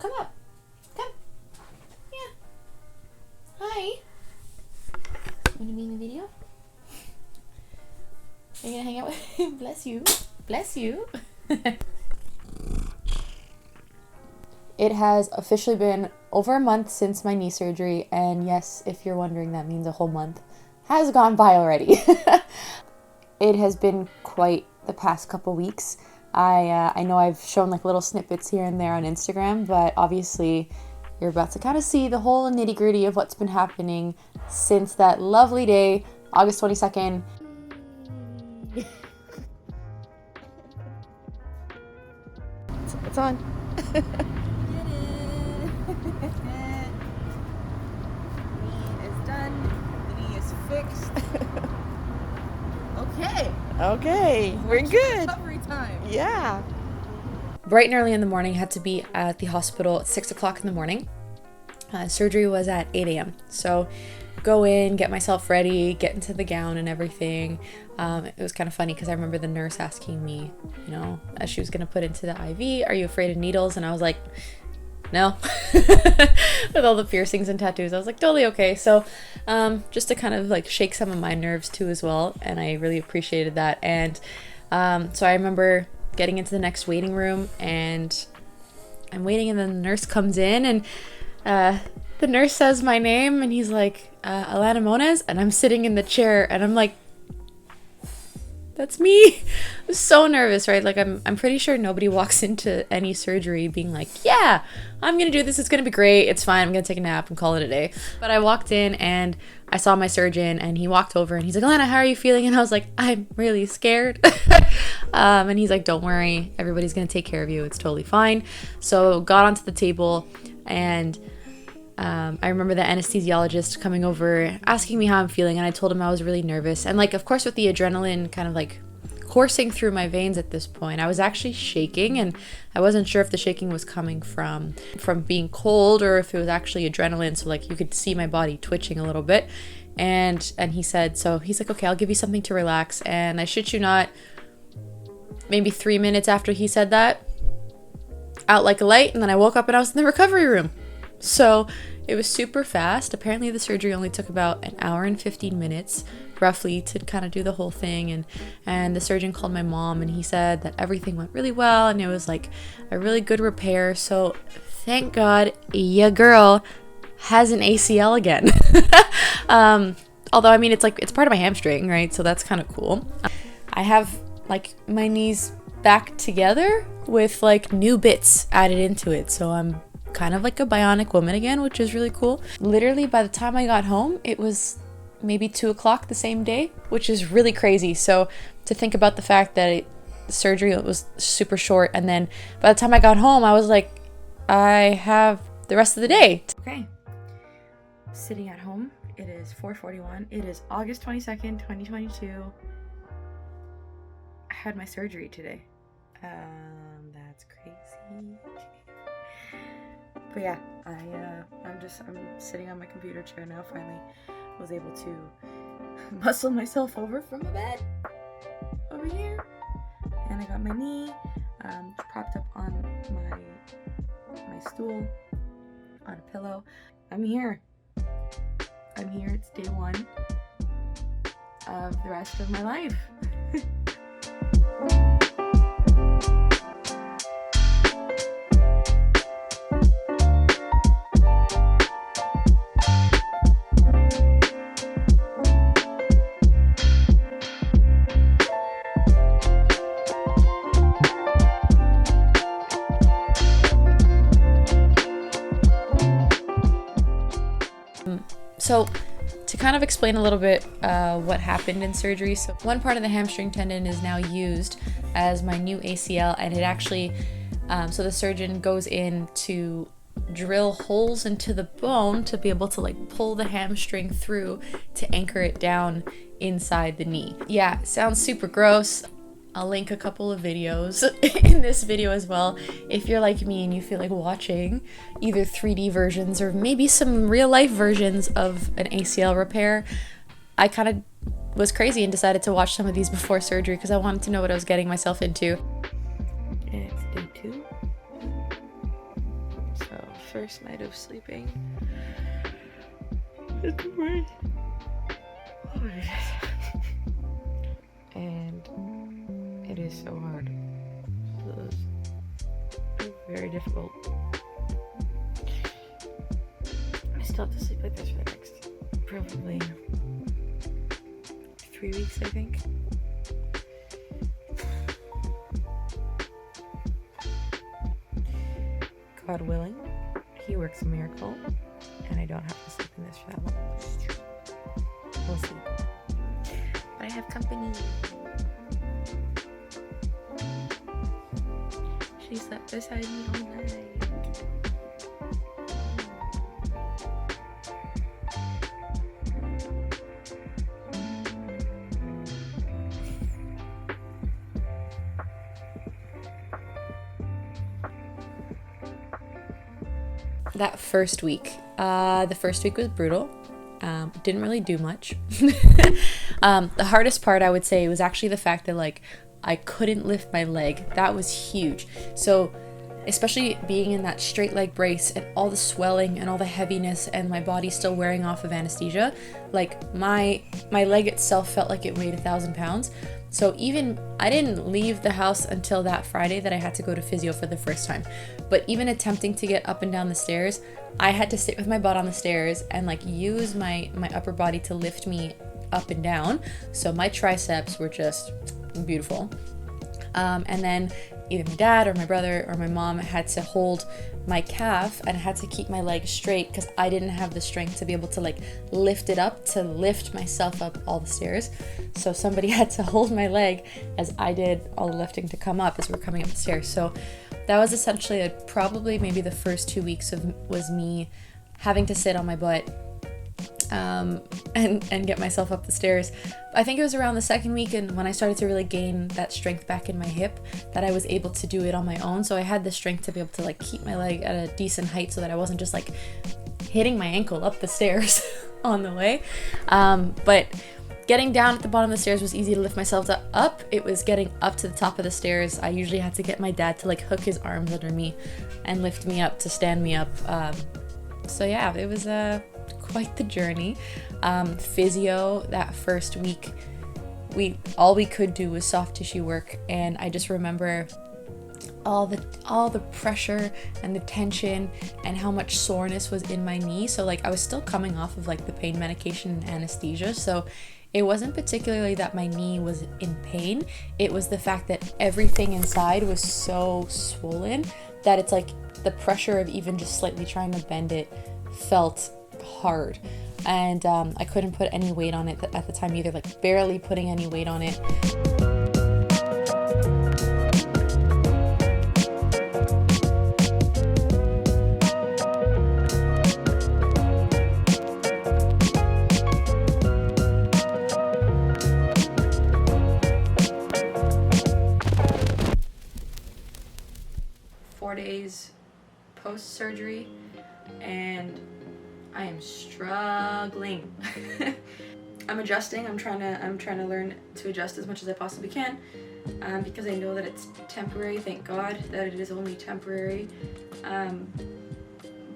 Come up. Come. Yeah. Hi. Want to be in the video? Are you gonna hang out with him? Bless you. Bless you. It has officially been over a month since my knee surgery, and yes, if you're wondering, that means a whole month has gone by already. It has been quite the past couple weeks. I know I've shown like little snippets here and there on Instagram, but obviously you're about to kind of see the whole nitty-gritty of what's been happening since that lovely day, August 22nd. It's on. Did it. Knee is done. The knee is fixed. Okay, we're good. Recovery time. Yeah. Bright and early in the morning, had to be at the hospital at 6 o'clock in the morning. Surgery was at 8 a.m. So go in, get myself ready, get into the gown and everything. It was kind of funny because I remember the nurse asking me, you know, as she was going to put into the IV, are you afraid of needles? And I was like, no. With all the piercings and tattoos, I was like, totally okay. So just to kind of like shake some of my nerves too as well. And I really appreciated that. And so I remember getting into the next waiting room, and I'm waiting, and then the nurse comes in, and the nurse says my name, and he's like, Alana Moniz, and I'm sitting in the chair, and I'm like, that's me. I'm so nervous, right? Like I'm pretty sure nobody walks into any surgery being like, yeah, I'm gonna do this, it's gonna be great, it's fine, I'm gonna take a nap and call it a day. But I walked in and I saw my surgeon, and he walked over and he's like, Alana, how are you feeling? And I was like, I'm really scared. And he's like, don't worry, everybody's gonna take care of you, it's totally fine. So got onto the table, and I remember the anesthesiologist coming over, asking me how I'm feeling, and I told him I was really nervous. And like, of course, with the adrenaline kind of like coursing through my veins at this point, I was actually shaking, and I wasn't sure if the shaking was coming from being cold or if it was actually adrenaline. So like, you could see my body twitching a little bit. And he said, so he's like, okay, I'll give you something to relax. And I shit you not, maybe 3 minutes after he said that, out like a light, and then I woke up and I was in the recovery room. So it was super fast. Apparently the surgery only took about an hour and 15 minutes roughly to kind of do the whole thing. And the surgeon called my mom, and he said that everything went really well, and it was like a really good repair. So thank God your girl has an ACL again. Although, I mean, it's part of my hamstring, right? So that's kind of cool. I have like my knees back together with like new bits added into it. So I'm kind of like a bionic woman again, which is really cool. Literally by the time I got home, it was maybe 2 o'clock the same day, which is really crazy. So to think about the fact that the surgery was super short, and then by the time I got home, I was like, I have the rest of the day. Okay, sitting at home. It is 4:41. It is August 22nd, 2022. I had my surgery today. That's crazy. But yeah, I'm sitting on my computer chair now. Finally was able to muscle myself over from the bed over here, and I got my knee propped up on my stool on a pillow. I'm here. It's day one of the rest of my life. So to kind of explain a little bit what happened in surgery. So one part of the hamstring tendon is now used as my new ACL, and it actually, so the surgeon goes in to drill holes into the bone to be able to like pull the hamstring through to anchor it down inside the knee. Yeah, sounds super gross. I'll link a couple of videos in this video as well if you're like me and you feel like watching either 3D versions or maybe some real life versions of an ACL repair. I kind of was crazy and decided to watch some of these before surgery because I wanted to know what I was getting myself into. It's day 2. So, first night of sleeping. It's great. Oh my goodness. And it is so hard. It's very difficult. I still have to sleep like this for the next probably 3 weeks, I think. God willing, he works a miracle, and I don't have to sleep in this for that long. We'll see. But I have company. She slept beside me all night. That first week, the first week was brutal. Didn't really do much. The hardest part, I would say, was actually the fact that like I couldn't lift my leg. That was huge. So especially being in that straight leg brace and all the swelling and all the heaviness and my body still wearing off of anesthesia, like my leg itself felt like it weighed 1,000 pounds. So even I didn't leave the house until that Friday that I had to go to physio for the first time. But even attempting to get up and down the stairs, I had to sit with my butt on the stairs and like use my upper body to lift me up and down. So my triceps were just beautiful. And then either my dad or my brother or my mom had to hold my calf and I had to keep my leg straight because I didn't have the strength to be able to like lift it up to lift myself up all the stairs. So somebody had to hold my leg as I did all the lifting to come up as we're coming up the stairs. So that was essentially probably maybe the first 2 weeks was me having to sit on my butt and get myself up the stairs. I think it was around the second week and when I started to really gain that strength back in my hip that I was able to do it on my own. So I had the strength to be able to like keep my leg at a decent height so that I wasn't just like hitting my ankle up the stairs on the way. But getting down at the bottom of the stairs was easy to lift myself up. It was getting up to the top of the stairs. I usually had to get my dad to like hook his arms under me and lift me up to stand me up. So yeah, it was quite the journey. Physio that first week, all we could do was soft tissue work, and I just remember all the pressure and the tension and how much soreness was in my knee. So like I was still coming off of like the pain medication and anesthesia, so it wasn't particularly that my knee was in pain. It was the fact that everything inside was so swollen that it's like the pressure of even just slightly trying to bend it felt hard. And I couldn't put any weight on it at the time either, like barely putting any weight on it. Days post-surgery and I am struggling. I'm adjusting. I'm trying to learn to adjust as much as I possibly can, because I know that it's temporary. Thank God that it is only temporary,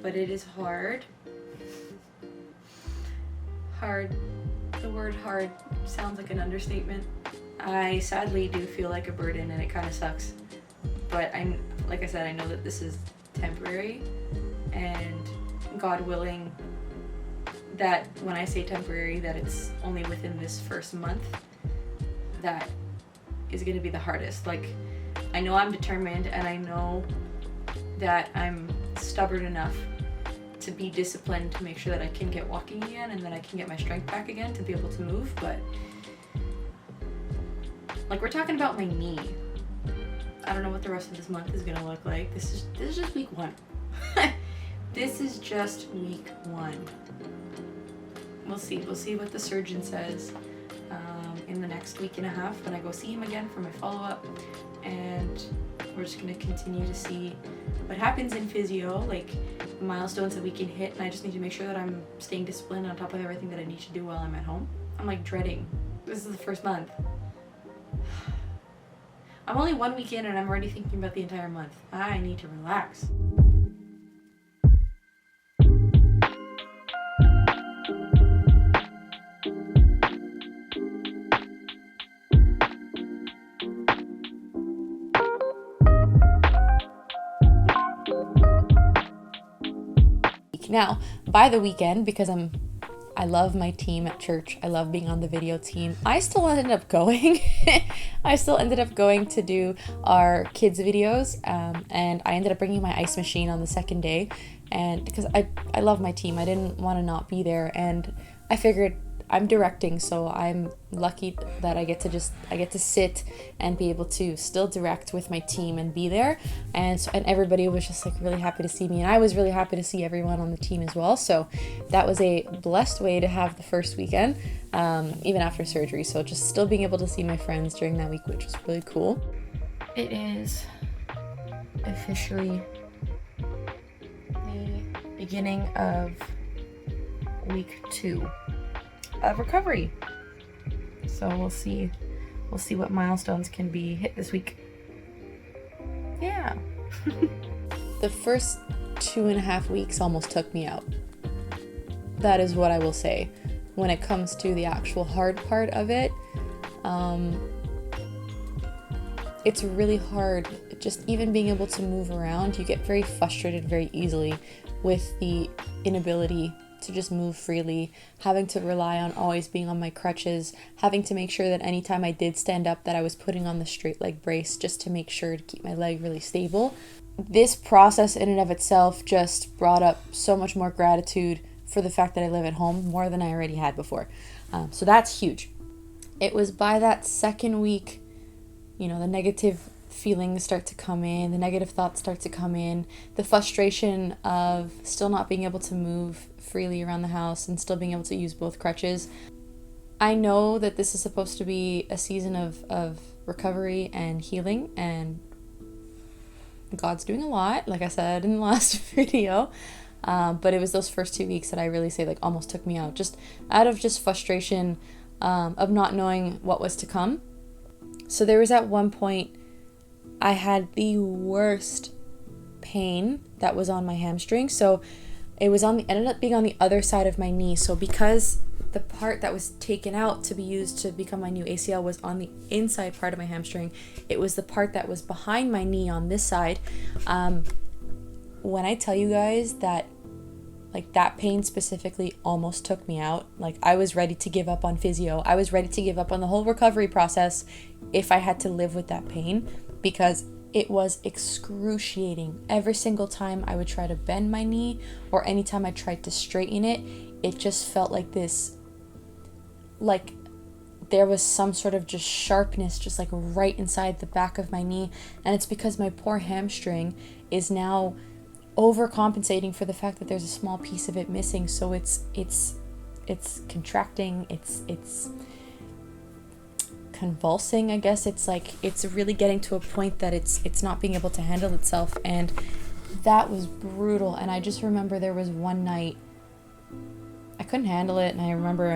but it is hard. The word hard sounds like an understatement. I sadly do feel like a burden and it kind of sucks, but like I said, I know that this is temporary, and God willing that when I say temporary, that it's only within this first month that is going to be the hardest. Like, I know I'm determined, and I know that I'm stubborn enough to be disciplined to make sure that I can get walking again and that I can get my strength back again to be able to move, but like, we're talking about my knee. I don't know what the rest of this month is gonna look like. This is just week 1. This is just week 1. We'll see what the surgeon says in the next week and a half when I go see him again for my follow-up, and we're just gonna continue to see what happens in physio, like milestones that we can hit, and I just need to make sure that I'm staying disciplined on top of everything that I need to do while I'm at home. I'm like dreading. This is the first month. I'm only 1 week in and I'm already thinking about the entire month. I need to relax. week. Now, by the weekend, because I love my team at church, I love being on the video team, I still ended up going. I still ended up going to do our kids' videos, and I ended up bringing my ice machine on the second day, and because I love my team, I didn't want to not be there, and I figured I'm directing, so I'm lucky that I get to sit and be able to still direct with my team and be there, and everybody was just like really happy to see me, and I was really happy to see everyone on the team as well. So that was a blessed way to have the first weekend, even after surgery. So just still being able to see my friends during that week, which was really cool. It is officially the beginning of week 2 of recovery. So we'll see what milestones can be hit this week. Yeah. The first 2.5 weeks almost took me out. That is what I will say. When it comes to the actual hard part of it, it's really hard. Just even being able to move around, you get very frustrated very easily with the inability to just move freely, having to rely on always being on my crutches, having to make sure that anytime I did stand up that I was putting on the straight leg brace just to make sure to keep my leg really stable. This process in and of itself just brought up so much more gratitude for the fact that I live at home, more than I already had before. So that's huge. It was by that second week, the negative feelings start to come in, the negative thoughts start to come in, the frustration of still not being able to move freely around the house and still being able to use both crutches. I know that this is supposed to be a season of recovery and healing, and God's doing a lot, like I said in the last video, but it was those first 2 weeks that I really say almost took me out, just out of frustration of not knowing what was to come. So there was at one point I had the worst pain that was on my hamstring. So it was ended up being on the other side of my knee. So because the part that was taken out to be used to become my new ACL was on the inside part of my hamstring, it was the part that was behind my knee on this side. When I tell you guys that that pain specifically almost took me out, I was ready to give up on physio. I was ready to give up on the whole recovery process if I had to live with that pain, because it was excruciating. Every single time I would try to bend my knee or anytime I tried to straighten it, it just felt like this, there was some sort of just sharpness just right inside the back of my knee. And it's because my poor hamstring is now overcompensating for the fact that there's a small piece of it missing. So it's contracting, it's convulsing, I guess. It's really getting to a point that it's not being able to handle itself, and that was brutal. And I just remember there was one night I couldn't handle it, and I remember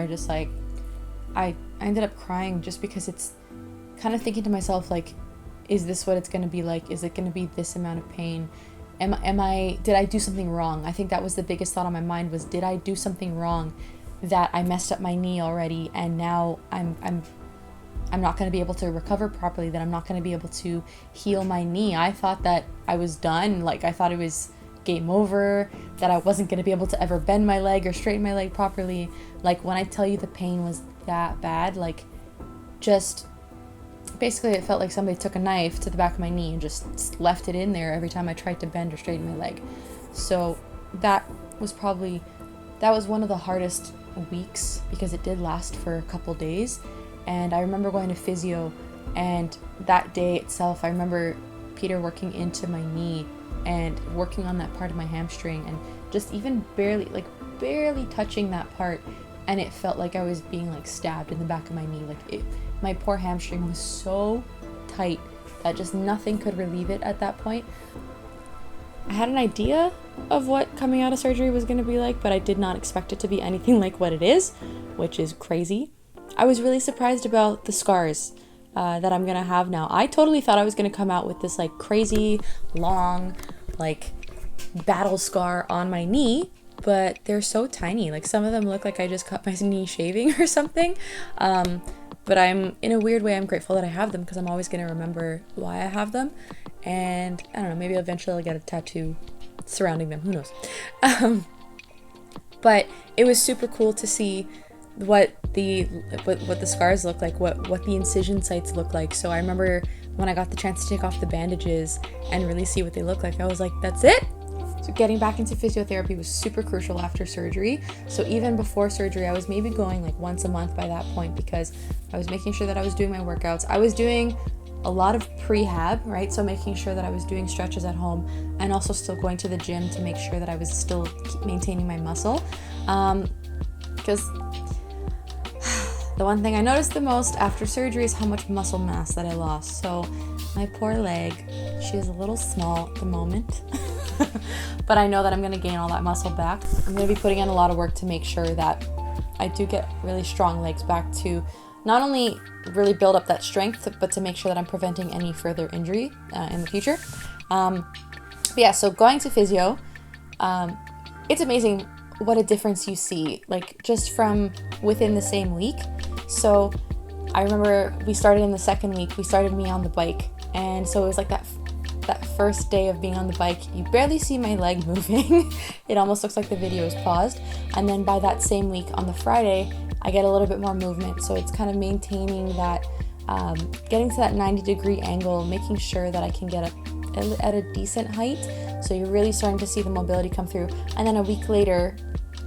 I ended up crying just because it's kind of thinking to myself, is this what it's going to be like? Is it going to be this amount of pain? Did I do something wrong? I think that was the biggest thought on my mind, was, did I do something wrong that I messed up my knee already, and now I'm not going to be able to recover properly, that I'm not going to be able to heal my knee. I thought that I was done. I thought it was game over, that I wasn't going to be able to ever bend my leg or straighten my leg properly. When I tell you the pain was that bad, just basically it felt like somebody took a knife to the back of my knee and just left it in there every time I tried to bend or straighten my leg. So that was one of the hardest weeks, because it did last for a couple days. And I remember going to physio, and that day itself, I remember Peter working into my knee and working on that part of my hamstring, and just even barely touching that part, and it felt like I was being stabbed in the back of my knee. My poor hamstring was so tight that just nothing could relieve it at that point. I had an idea of what coming out of surgery was going to be like, but I did not expect it to be anything like what it is, which is crazy. I was really surprised about the scars that I'm going to have now. I totally thought I was going to come out with this crazy long battle scar on my knee, but they're so tiny. Some of them look like I just cut my knee shaving or something. But in a weird way, I'm grateful that I have them, because I'm always going to remember why I have them. And I don't know, maybe eventually I'll get a tattoo surrounding them. Who knows? But it was super cool to see what the scars look like, what the incision sites look like. So I remember when I got the chance to take off the bandages and really see what they look like, I was like, that's it. So getting back into physiotherapy was super crucial after surgery. So even before surgery, I was maybe going like once a month by that point, because I was making sure that I was doing my workouts. I was doing a lot of prehab, right? So making sure that I was doing stretches at home and also still going to the gym to make sure that I was still maintaining my muscle. Because the one thing I noticed the most after surgery is how much muscle mass that I lost. So my poor leg, she is a little small at the moment, but I know that I'm going to gain all that muscle back. I'm going to be putting in a lot of work to make sure that I do get really strong legs back, to not only really build up that strength, but to make sure that I'm preventing any further injury in the future. But yeah, so going to physio, it's amazing what a difference you see, like just from within the same week. So I remember we started in the second week, we started me on the bike. And so it was like that first day of being on the bike, you barely see my leg moving. It almost looks like the video is paused. And then by that same week on the Friday, I get a little bit more movement. So it's kind of maintaining that, getting to that 90-degree angle, making sure that I can get at a decent height. So you're really starting to see the mobility come through. And then a week later,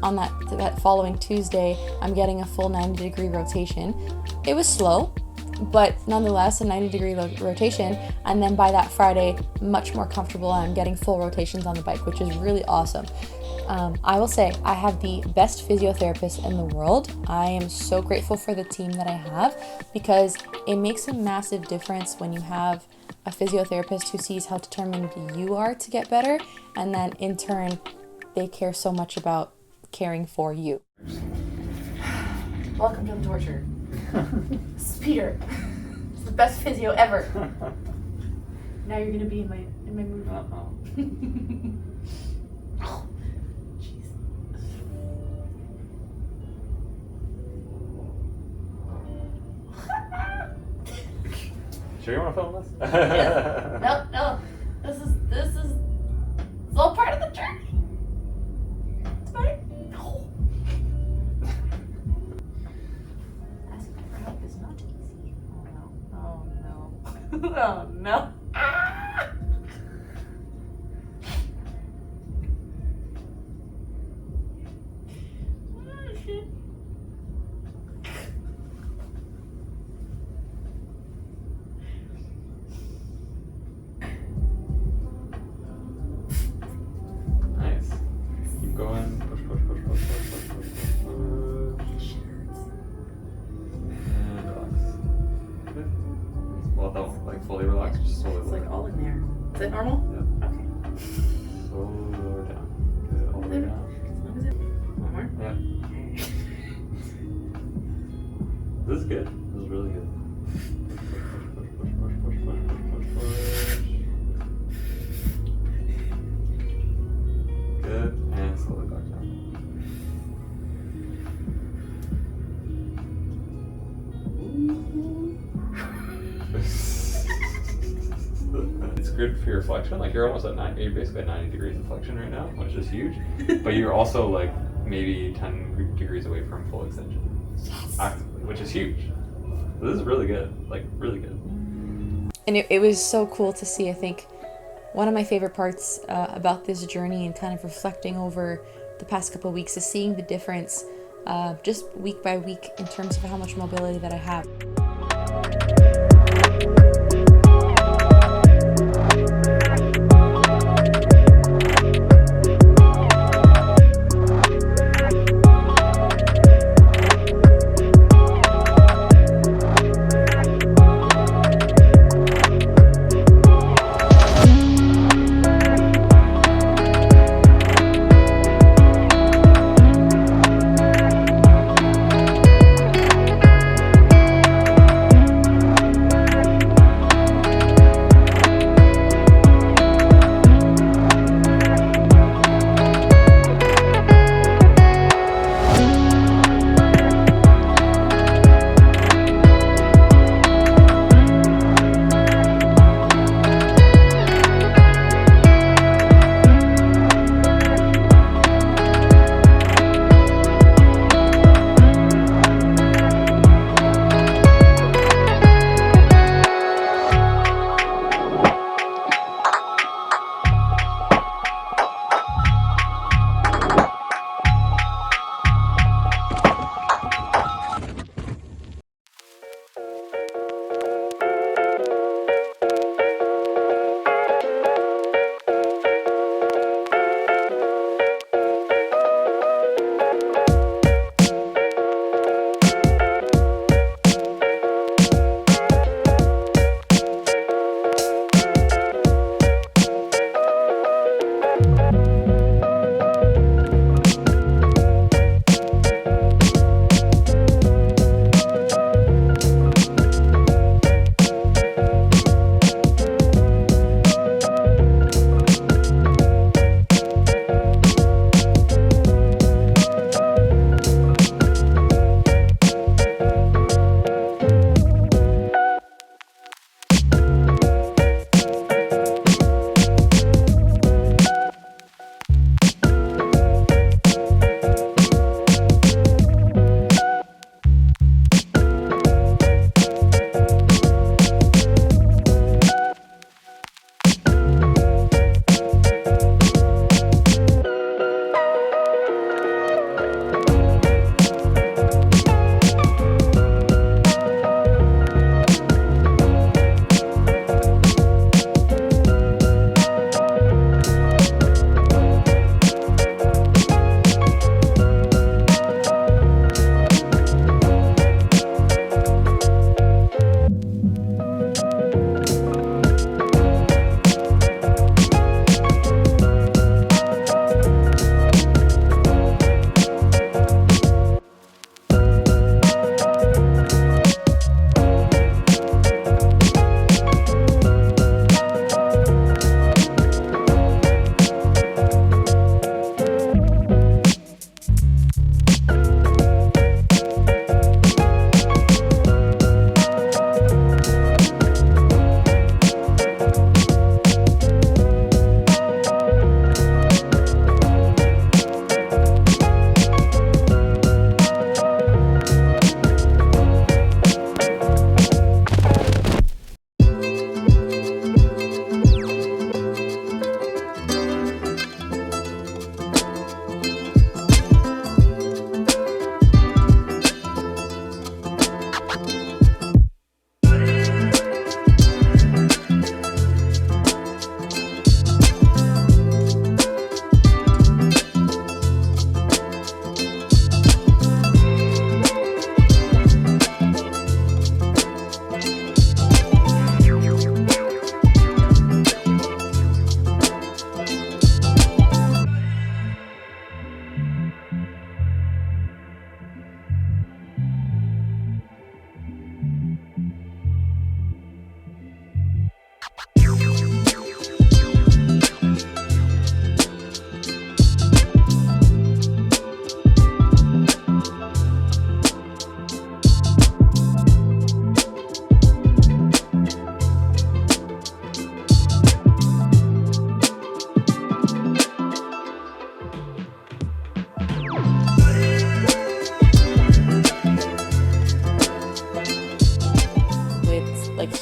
on that following Tuesday, I'm getting a full 90-degree rotation. It was slow, but nonetheless a 90-degree rotation. And then by that Friday, much more comfortable, and I'm getting full rotations on the bike, which is really awesome. I will say I have the best physiotherapist in the world. I am so grateful for the team that I have, because it makes a massive difference when you have a physiotherapist who sees how determined you are to get better, and then in turn they care so much about caring for you. Welcome to the torture. This is Peter. It's the best physio ever. Now you're gonna be in my movie. Oh, jeez. Sure you want to film this? Yeah. No. This is all part of the journey. It's fine. No. Asking for help is not easy. Oh no. Oh no. Ah! Oh shit. Going, push. And relax. Good. Well, don't like fully relax, just slowly. It's like all in there. Is that normal? Yeah. Okay. Slowly lower down. Good, all the way down. As long as it. One more? Yeah. This is good. This is really good. Push. Good, and slowly back down. It's good for your flexion. Like you're almost at 90. You're basically at 90 degrees of flexion right now, which is huge. But you're also like maybe 10 degrees away from full extension, actively, which is huge. So this is really good. Like really good. And it was so cool to see. I think one of my favorite parts about this journey and kind of reflecting over the past couple of weeks is seeing the difference just week by week in terms of how much mobility that I have.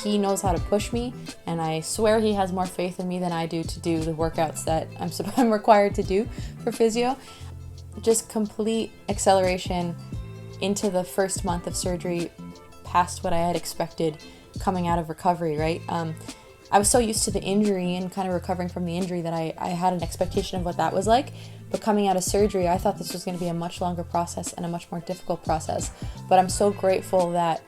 he knows how to push me, and I swear he has more faith in me than I do to do the workouts that I'm required to do for physio. Just complete acceleration into the first month of surgery, past what I had expected coming out of recovery, right? I was so used to the injury and kind of recovering from the injury that I had an expectation of what that was like. But coming out of surgery, I thought this was going to be a much longer process and a much more difficult process. But I'm so grateful that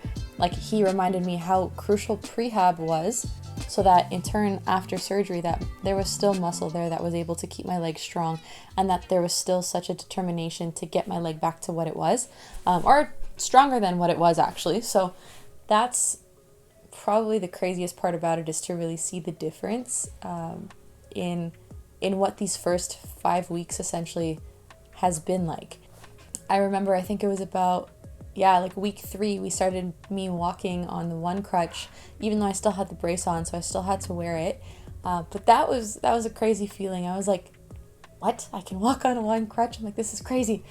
he reminded me how crucial prehab was, so that in turn after surgery that there was still muscle there that was able to keep my leg strong, and that there was still such a determination to get my leg back to what it was, or stronger than what it was actually. So that's probably the craziest part about it, is to really see the difference in what these first 5 weeks essentially has been like. I remember, I think it was about week 3, we started me walking on the one crutch, even though I still had the brace on, so I still had to wear it. But that was a crazy feeling. I was like, what? I can walk on one crutch? I'm like, this is crazy.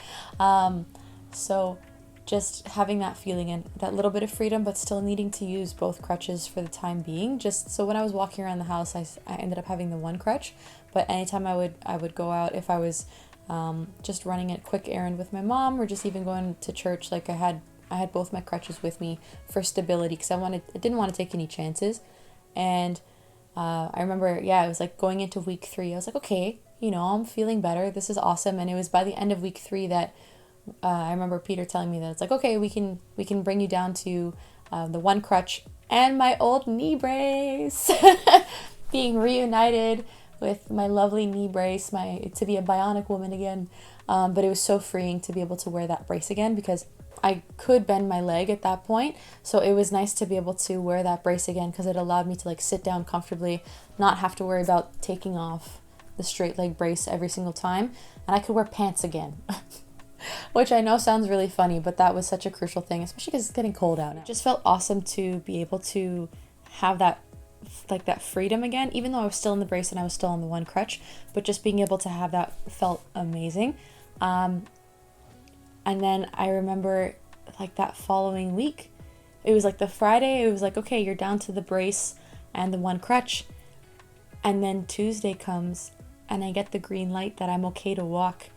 So just having that feeling and that little bit of freedom, but still needing to use both crutches for the time being. Just so when I was walking around the house, I ended up having the one crutch. But anytime I would go out, if I was just running a quick errand with my mom, or just even going to church, I had both my crutches with me for stability, because I didn't want to take any chances. And I remember, it was like going into week 3, I was like, okay, I'm feeling better. This is awesome. And it was by the end of week 3 that I remember Peter telling me that it's like, okay, we can bring you down to the one crutch and my old knee brace, being reunited with my lovely knee brace, to be a bionic woman again. But it was so freeing to be able to wear that brace again, because I could bend my leg at that point. So it was nice to be able to wear that brace again, because it allowed me to sit down comfortably, not have to worry about taking off the straight leg brace every single time. And I could wear pants again, which I know sounds really funny, but that was such a crucial thing, especially because it's getting cold out now. It just felt awesome to be able to have that freedom again, even though I was still in the brace and I was still on the one crutch, but just being able to have that felt amazing. And then I remember that following week, it was the Friday, it was okay, you're down to the brace and the one crutch. And then Tuesday comes and I get the green light that I'm okay to walk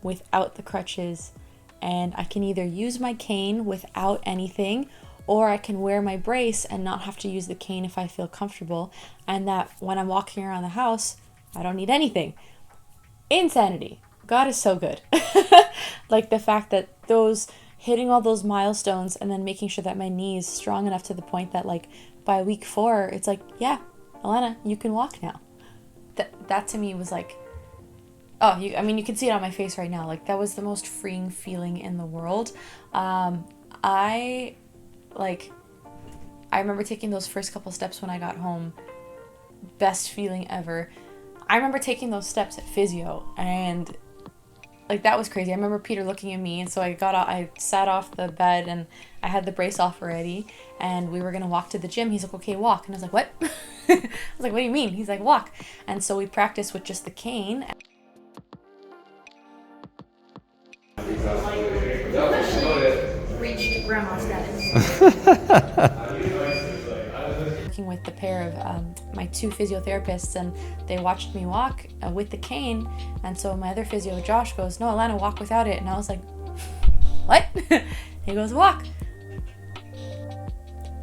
without the crutches, and I can either use my cane without anything, or I can wear my brace and not have to use the cane if I feel comfortable, and that when I'm walking around the house, I don't need anything. Insanity. God is so good. The fact that hitting all those milestones and then making sure that my knee is strong enough to the point that by week 4, it's yeah, Elena, you can walk now. That to me was you can see it on my face right now. That was the most freeing feeling in the world. I remember taking those first couple steps when I got home. Best feeling ever. I remember taking those steps at physio, and that was crazy. I remember Peter looking at me, and so I sat off the bed and I had the brace off already, and we were gonna walk to the gym. He's like, okay, walk. And I was like, what? I was like, what do you mean? He's like, walk. And so we practiced with just the cane. Reached grandma status. Working with the pair of my 2 physiotherapists, and they watched me walk with the cane. And so my other physio, Josh, goes, no, Alana, walk without it. And I was like, what? He goes, walk.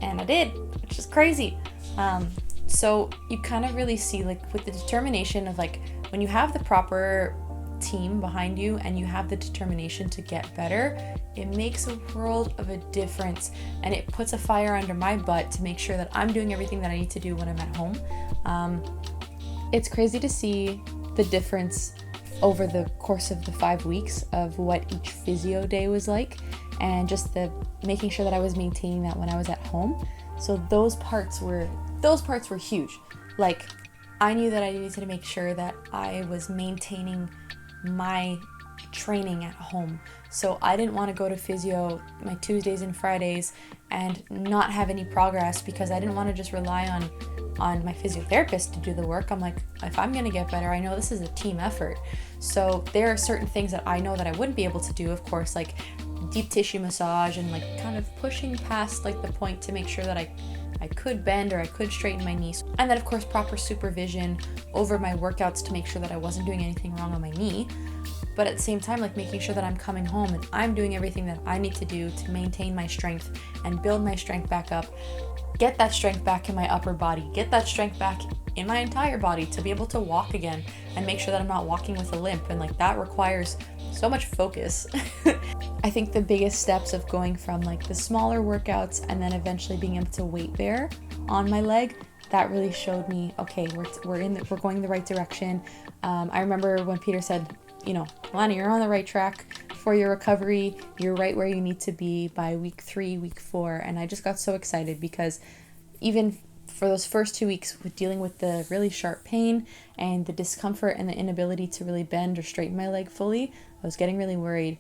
And I did, which is crazy. So you kind of really see with the determination of when you have the proper team behind you and you have the determination to get better, it makes a world of a difference, and it puts a fire under my butt to make sure that I'm doing everything that I need to do when I'm at home. It's crazy to see the difference over the course of the 5 weeks of what each physio day was like, and just the making sure that I was maintaining that when I was at home. So those parts were huge. I knew that I needed to make sure that I was maintaining my training at home. So I didn't want to go to physio my Tuesdays and Fridays and not have any progress, because I didn't want to just rely on my physiotherapist to do the work. I'm like, if I'm going to get better, I know this is a team effort. So there are certain things that I know that I wouldn't be able to do, of course, deep tissue massage and kind of pushing past the point to make sure that I could bend or I could straighten my knees. And then of course proper supervision over my workouts to make sure that I wasn't doing anything wrong on my knee. But at the same time, like making sure that I'm coming home and I'm doing everything that I need to do to maintain my strength and build my strength back up, get that strength back in my upper body, get that strength back in my entire body to be able to walk again and make sure that I'm not walking with a limp. And like that requires so much focus. I think the biggest steps of going from like the smaller workouts and then eventually being able to weight bear on my leg, that really showed me, okay, we're going the right direction. I remember when Peter said, you know, Lana, you're on the right track for your recovery. You're right where you need to be by week 3, week 4. And I just got so excited because even for those first 2 weeks with dealing with the really sharp pain and the discomfort and the inability to really bend or straighten my leg fully, I was getting really worried.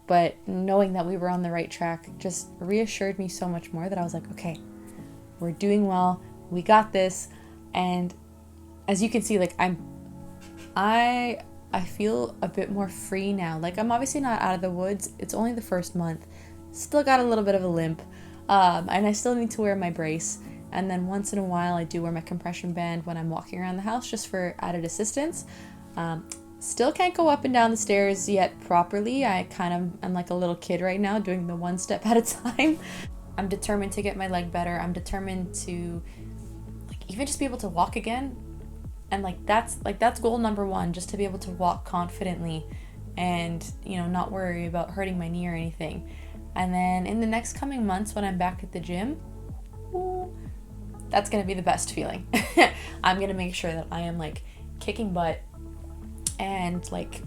But knowing that we were on the right track just reassured me so much more that I was like, okay, we're doing well. We got this. And as you can see, like I feel a bit more free now. Like I'm obviously not out of the woods. It's only the first month. Still got a little bit of a limp. And I still need to wear my brace. And then once in a while I do wear my compression band when I'm walking around the house just for added assistance. Still can't go up and down the stairs yet properly. I kind of am like a little kid right now doing the one step at a time. I'm determined to get my leg better. I'm determined to like even just be able to walk again. And that's goal number 1, just to be able to walk confidently and, you know, not worry about hurting my knee or anything. And then in the next coming months when I'm back at the gym, that's going to be the best feeling. I'm going to make sure that I am like kicking butt and like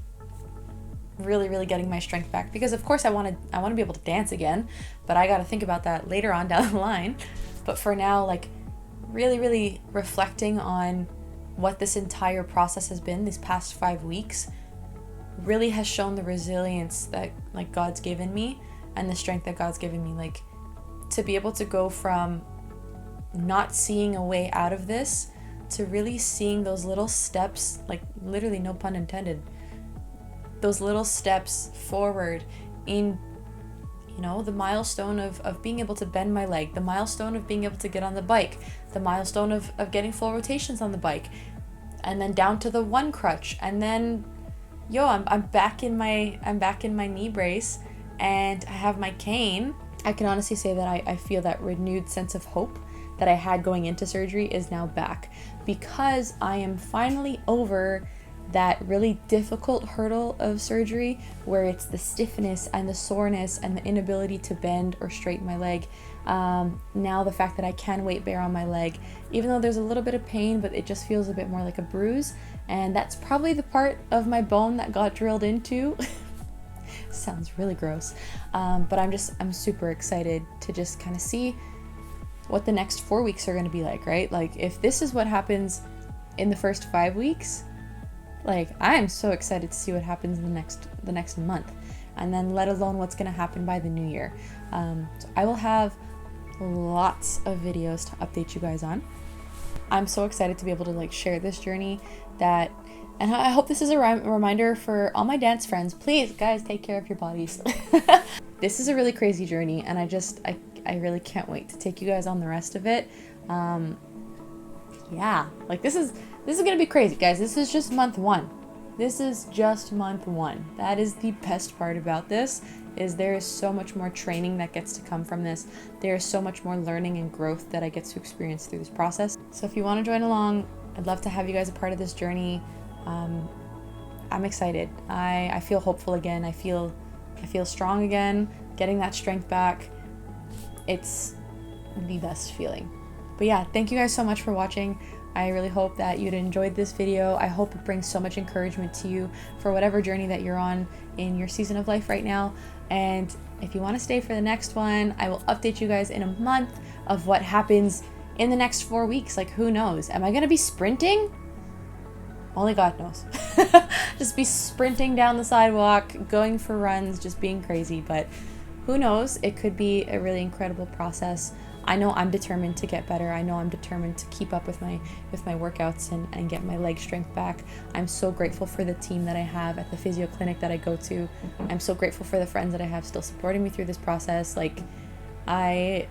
really, really getting my strength back, because of course I want to be able to dance again, but I got to think about that later on down the line. But for now, like really, really reflecting on what this entire process has been these past 5 weeks really has shown the resilience that like God's given me and the strength that God's given me, like to be able to go from not seeing a way out of this to really seeing those little steps, like literally no pun intended, those little steps forward in, you know, the milestone of being able to bend my leg, the milestone of being able to get on the bike, the milestone of getting full rotations on the bike, and then down to the 1 crutch, and then I'm back in my knee brace and I have my cane. I can honestly say that I feel that renewed sense of hope that I had going into surgery is now back, because I am finally over that really difficult hurdle of surgery where it's the stiffness and the soreness and the inability to bend or straighten my leg. Now the fact that I can weight bear on my leg, even though there's a little bit of pain, but it just feels a bit more like a bruise, and that's probably the part of my bone that got drilled into. Sounds really gross, but I'm super excited to just kind of see what the next 4 weeks are going to be like, right? Like if this is what happens in the first 5 weeks, like I am so excited to see what happens in the next month, and then let alone what's going to happen by the new year. So I will have lots of videos to update you guys on. I'm so excited to be able to like share this journey and I hope this is a reminder for all my dance friends. Please, guys, take care of your bodies. This is a really crazy journey, and I really can't wait to take you guys on the rest of it. Yeah, like this is gonna be crazy, guys. This is just month 1. This is just month 1. That is the best part about this, is there is so much more training that gets to come from this. There is so much more learning and growth that I get to experience through this process. So if you want to join along, I'd love to have you guys a part of this journey. I'm excited. I feel hopeful again. I feel strong again, getting that strength back. It's the best feeling. But yeah, thank you guys so much for watching. I really hope that you'd enjoyed this video. I hope it brings so much encouragement to you for whatever journey that you're on in your season of life right now. And if you want to stay for the next one, I will update you guys in a month of what happens in the next 4 weeks. Like, who knows? Am I going to be sprinting? Only God knows. Just be sprinting down the sidewalk, going for runs, just being crazy. But who knows? It could be a really incredible process. I know I'm determined to get better. I know I'm determined to keep up with my workouts and get my leg strength back. I'm so grateful for the team that I have at the physio clinic that I go to. I'm so grateful for the friends that I have still supporting me through this process. Like, I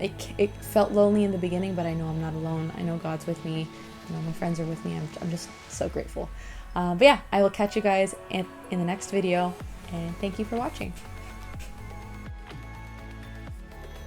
it felt lonely in the beginning, but I know I'm not alone. I know God's with me. You know, my friends are with me. I'm just so grateful. But yeah, I will catch you guys in the next video, and thank you for watching.